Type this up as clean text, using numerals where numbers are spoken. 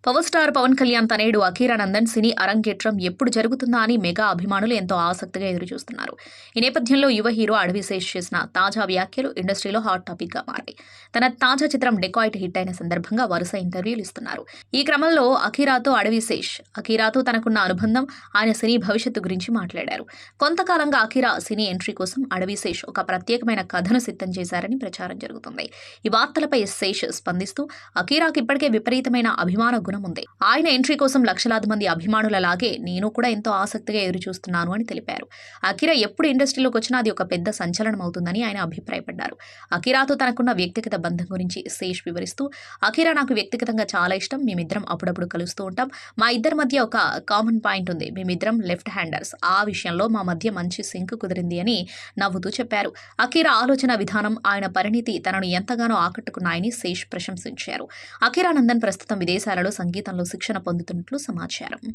Power star Pawan Kalyan తనయుడు అఖీరా నందన్ సినీ అరంగేట్రం ఎప్పుడు జరుగుతుందా అని మెగా అభిమానులు ఎంతో ఆసక్తిగా ఎదురుచూస్తున్నారు. ఈ నేపథ్యంలో యువ హీరో అడవిశేష్ చేసిన తాజా వ్యాఖ్యలు ఇండస్ట్రీలో హాట్ టాపిక్ గా మారాయి. తన తాజా చిత్రం డెకాయిట్ హిట్ అయిన సందర్భంగా వరుస ఇంటర్వ్యూలు ఇస్తున్నారు. ఈ క్రమంలో అఖీరాతో తనకున్న అనుబంధం, ఆయన సినీ భవిష్యత్తు గురించి మాట్లాడారు. కొంతకాలంగా అఖీరా సినీ ఎంట్రీ కోసం అడవిశేష్ ఒక ప్రత్యేకమైన కథను సిద్ధం చేశారని ప్రచారం జరుగుతుంది. ఈ వార్తలపై శేష్ స్పందిస్తూ అఖీరాకి ఇప్పటికే విపరీతమైన అభిమాన గుణం ఉంది. ఆయన ఎంట్రీ కోసం లక్షలాది మంది అభిమానులలాగే నేను కూడా ఎంతో ఆసక్తిగా ఎదురుచూస్తున్నాను అని తెలిపారు. అఖీరా ఎప్పుడు ఇండస్ట్రీలోకి వచ్చినా అది ఒక పెద్ద సంచలనం అవుతుందని ఆయన అభిప్రాయపడ్డారు. అఖీరాతో తనకున్న వ్యక్తిగత బంధం గురించి శేష్ వివరిస్తూ, అఖీరా నాకు వ్యక్తిగతంగా చాలా ఇష్టం. మేమిద్దరం అప్పుడప్పుడు కలుస్తూ ఉంటాం. మా ఇద్దరి మధ్య ఒక కామన్ పాయింట్ ఉంది. మేమిద్దరం లెఫ్ట్ హ్యాండర్స్. ఆ విషయంలో మా మధ్య మంచి సింక్ కుదిరింది అని నవ్వుతూ చెప్పారు. అఖీరా ఆలోచన విధానం, ఆయన పరిణితి తనను ఎంతగానో ఆకట్టుకున్నాయని శేష్ ప్రశంసించారు. అఖీరా నందన్ ప్రస్తుతం విదేశాలలో సంగీతంలో శిక్షణ పొందుతున్నట్లు సమాచారం.